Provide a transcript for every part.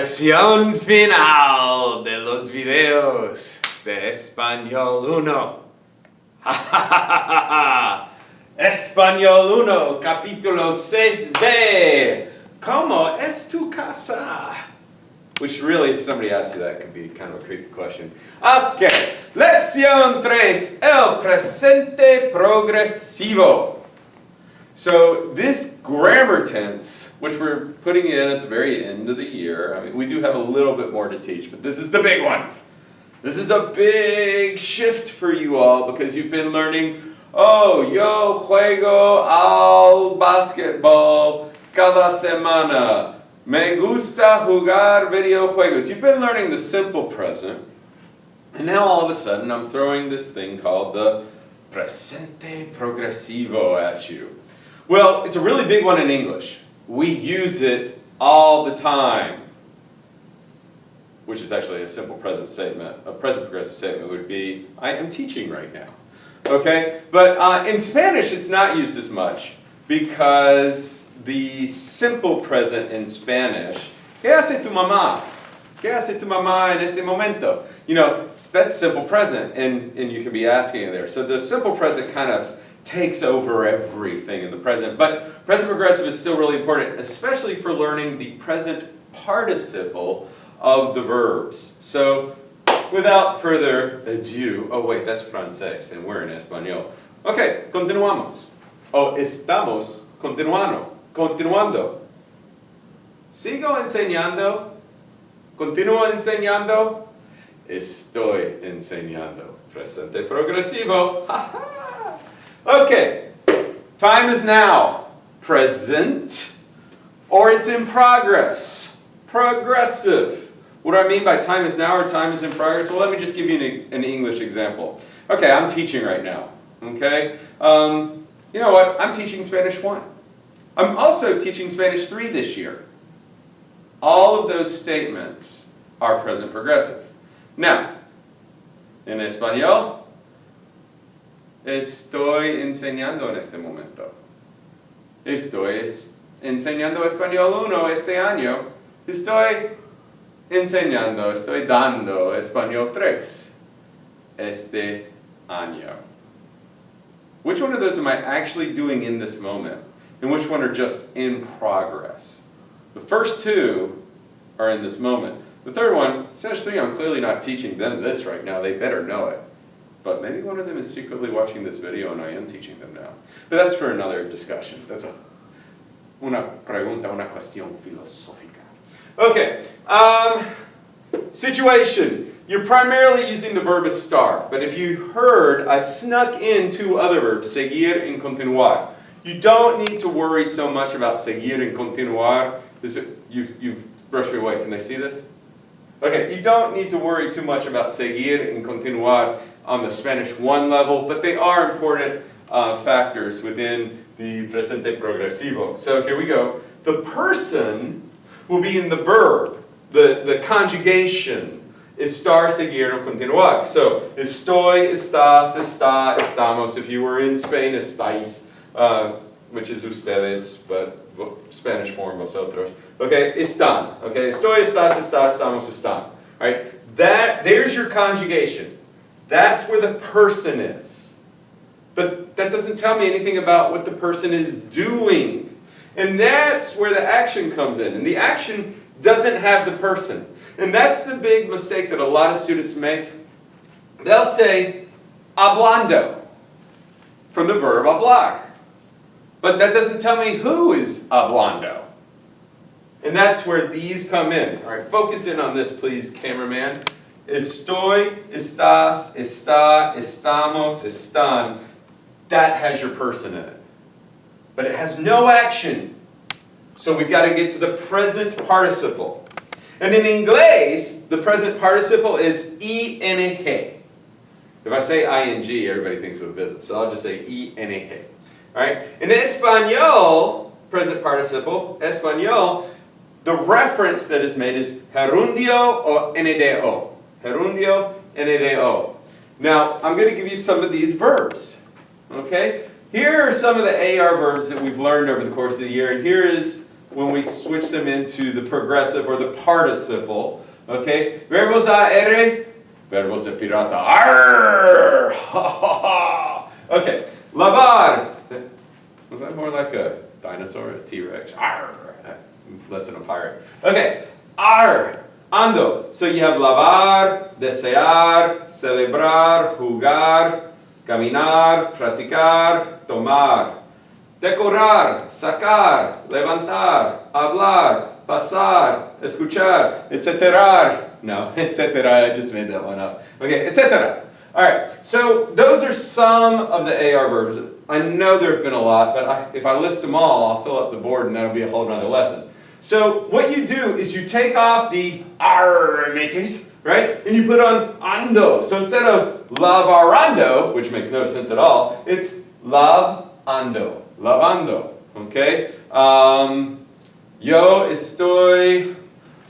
Lección final de los videos de Español 1. Español 1, capítulo 6B. ¿Cómo es tu casa? Which really, if somebody asks you that, could be kind of a creepy question. Okay, lección 3, el presente progresivo. So this grammar tense, which we're putting in at the very end of the year, I mean, we do have a little bit more to teach, but this is the big one. This is a big shift for you all because you've been learning, oh, yo juego al basketball cada semana. Me gusta jugar videojuegos. You've been learning the simple present, and now all of a sudden I'm throwing this thing called the presente progresivo at you. Well, it's a really big one in English. We use it all the time, which is actually a simple present statement. A present progressive statement would be, I am teaching right now. Okay? But in Spanish, it's not used as much because the simple present in Spanish, ¿qué hace tu mamá? ¿Qué hace tu mamá en este momento? You know, that's simple present, and you can be asking it there. So the simple present kind of takes over everything in the present. But present progressive is still really important, especially for learning the present participle of the verbs. So without further ado, oh wait, that's francés, and we're in español. Okay, continuamos. O estamos continuando. ¿Sigo enseñando? ¿Continúo enseñando? Estoy enseñando. Presente progresivo. Okay, time is now. Present, or it's in progress. Progressive. What do I mean by time is now or time is in progress? Well, let me just give you an English example. Okay, I'm teaching right now. Okay? You know what? I'm teaching Spanish 1. I'm also teaching Spanish 3 this year. All of those statements are present progressive. Now, in español, estoy enseñando en este momento. Estoy enseñando español 1 este año. Estoy enseñando, estoy dando español 3 este año. Which one of those am I actually doing in this moment? And which one are just in progress? The first two are in this moment. The third one, Spanish 3, I'm clearly not teaching them this right now. They better know it. But maybe one of them is secretly watching this video and I am teaching them now. But that's for another discussion. That's una pregunta, una cuestión filosófica. Okay, situation. You're primarily using the verb estar, but if you heard, I snuck in two other verbs, seguir and continuar. You don't need to worry so much about seguir and continuar. You brushed me away. Can they see this? Okay, you don't need to worry too much about seguir and continuar on the Spanish 1 level, but they are important factors within the presente progresivo. So here we go. The person will be in the verb, the conjugation. Estar, seguir, o continuar. So, estoy, estás, está, estamos. If you were in Spain, estáis, which is ustedes, but Spanish form, vosotros. Okay, están. Okay, estoy, estás, está, estamos, están. All right, there's your conjugation. That's where the person is. But that doesn't tell me anything about what the person is doing. And that's where the action comes in. And the action doesn't have the person. And that's the big mistake that a lot of students make. They'll say, hablando, from the verb hablar. But that doesn't tell me who is hablando. And that's where these come in. All right, focus in on this, please, cameraman. Estoy, estás, está, estamos, están. That has your person in it. But it has no action. So we've got to get to the present participle. And in English, the present participle is ing. If I say ing, everybody thinks of a business. So I'll just say ing. All right? In Espanol, present participle, Espanol, the reference that is made is gerundio o NDO. Gerundio, NDO. Now, I'm going to give you some of these verbs. Okay? Here are some of the AR verbs that we've learned over the course of the year, and here is when we switch them into the progressive or the participle. Okay? Verbos AR, verbos de pirata. Arr! Okay. Lavar. Was that more like a dinosaur, a T-Rex? Arr! Less than a pirate. Okay. Arr. Ando. So you have lavar, desear, celebrar, jugar, caminar, practicar, tomar. Decorar, sacar, levantar, hablar, pasar, escuchar, etc. No, etc. I just made that one up. Okay, etc. All right, so those are some of the AR verbs. I know there have been a lot, but if I list them all, I'll fill up the board and that'll be a whole nother lesson. So what you do is you take off the armetes, right? And you put on ando. So instead of lavarando, which makes no sense at all, it's lavando. Lavando. Okay? Yo estoy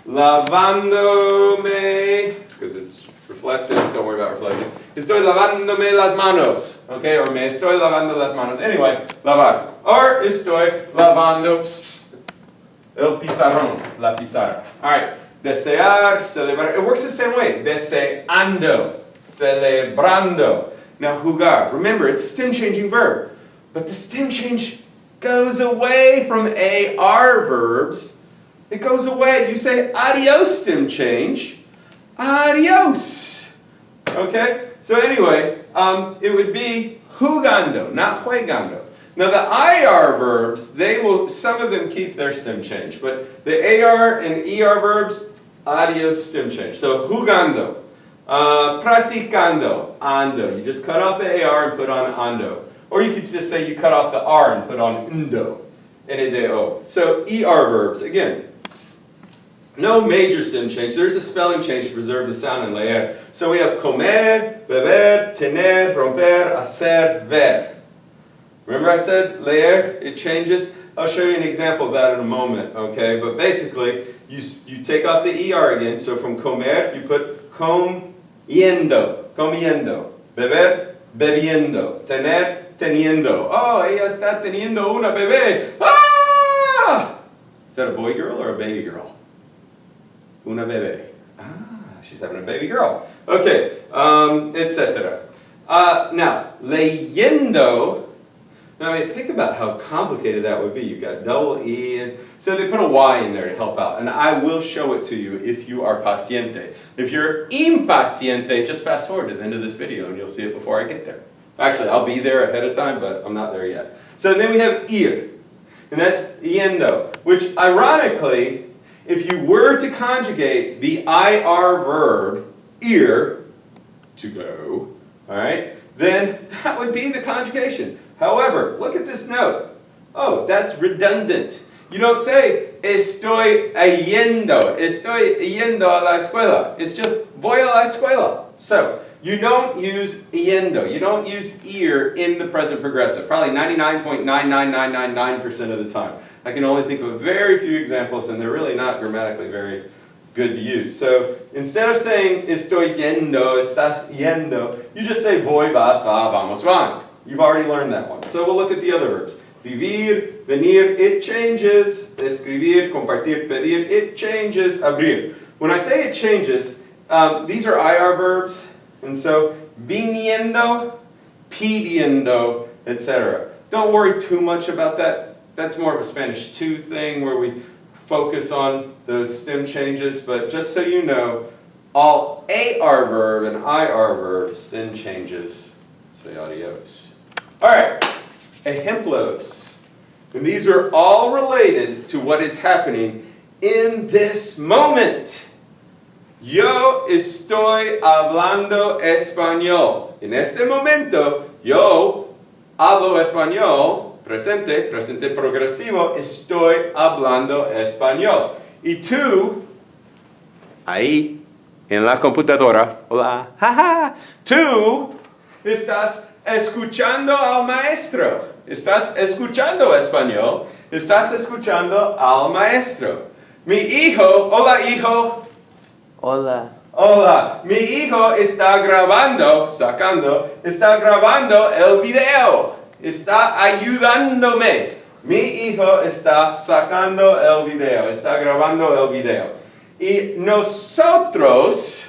lavándome, because it's reflexive, don't worry about reflection. Estoy lavándome las manos. Okay? Or me estoy lavando las manos. Anyway, lavar. Or estoy lavando el pizarrón, la pizarra. Alright, desear, celebrar. It works the same way. Deseando, celebrando. Now, jugar. Remember, it's a stem changing verb. But the stem change goes away from AR verbs. It goes away. You say adios stem change. Adios. Okay? So anyway, it would be jugando, not juegando. Now the IR verbs, some of them keep their stem change, but the AR and ER verbs, adios stem change. So jugando, practicando, ando. You just cut off the AR and put on ando. Or you could just say you cut off the R and put on undo, N-A-D-O. So ER verbs, again, no major stem change. There's a spelling change to preserve the sound in leer. So we have comer, beber, tener, romper, hacer, ver. Remember I said leer, it changes? I'll show you an example of that in a moment, okay? But basically, you take off the ER again. So from comer, you put comiendo, comiendo. Beber, bebiendo. Tener, teniendo. Oh, ella está teniendo una bebé. Ah! Is that a boy girl or a baby girl? Una bebé. Ah, she's having a baby girl. Okay, etc. Now, leyendo. Now, I mean, think about how complicated that would be. You've got double E, and so they put a Y in there to help out. And I will show it to you if you are paciente. If you're impaciente, just fast forward to the end of this video and you'll see it before I get there. Actually, I'll be there ahead of time, but I'm not there yet. So then we have ir, and that's yendo, which ironically, if you were to conjugate the IR verb, ir, to go, all right, then that would be the conjugation. However, look at this note. Oh, that's redundant. You don't say, estoy yendo a la escuela. It's just, voy a la escuela. So, you don't use yendo. You don't use ir in the present progressive. Probably 99.99999% of the time. I can only think of very few examples, and they're really not grammatically very good to use. So, instead of saying, estoy yendo, estás yendo, you just say, voy, vas, va, vamos, van. You've already learned that one. So we'll look at the other verbs. Vivir, venir, it changes. Escribir, compartir, pedir, it changes. Abrir. When I say it changes, these are IR verbs. And so, viniendo, pidiendo, etc. Don't worry too much about that. That's more of a Spanish 2 thing where we focus on those stem changes. But just so you know, all AR verb and IR verb stem changes. Say adios. All right, ejemplos. And these are all related to what is happening in this moment. Yo estoy hablando español. En este momento, yo hablo español, presente, presente progresivo, estoy hablando español. Y tú, ahí, en la computadora, hola, jaja, tú estás escuchando al maestro. Estás escuchando español. Estás escuchando al maestro. Mi hijo, hola hijo. Hola. Hola. Mi hijo está grabando el video. Está ayudándome. Mi hijo está sacando el video, está grabando el video. Y nosotros,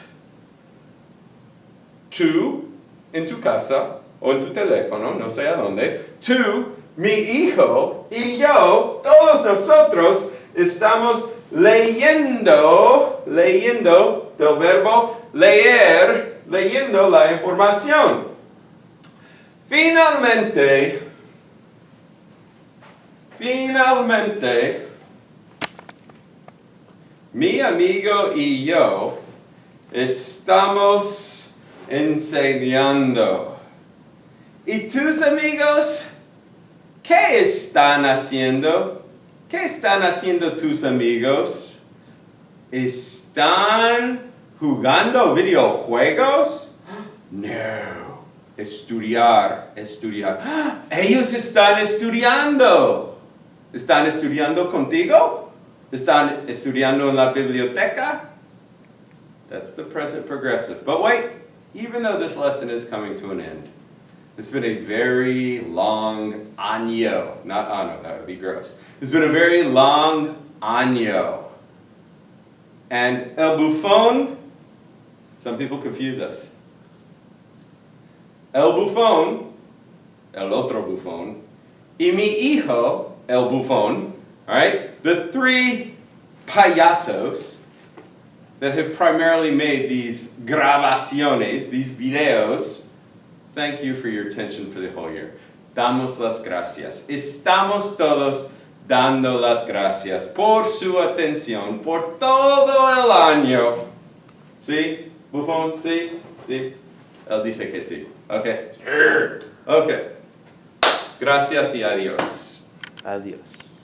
tú, en tu casa, o en tu teléfono, no sé a dónde, tú, mi hijo y yo, todos nosotros, estamos leyendo del verbo leer, leyendo la información. Finalmente, mi amigo y yo estamos enseñando. ¿Y tus amigos? ¿Qué están haciendo? ¿Qué están haciendo tus amigos? ¿Están jugando videojuegos? No. Estudiar. Ellos están estudiando. ¿Están estudiando contigo? ¿Están estudiando en la biblioteca? That's the present progressive. But wait, even though this lesson is coming to an end, it's been a very long año. Not ano, that would be gross. It's been a very long año. And el bufón, some people confuse us. El bufón, el otro bufón, y mi hijo, el bufón, all right? The three payasos that have primarily made these grabaciones, these videos. Thank you for your attention for the whole year. Damos las gracias. Estamos todos dando las gracias por su atención por todo el año. ¿Sí? Bufón, ¿sí? ¿Sí? Él dice que sí. Okay. Okay. Gracias y adiós. Adiós.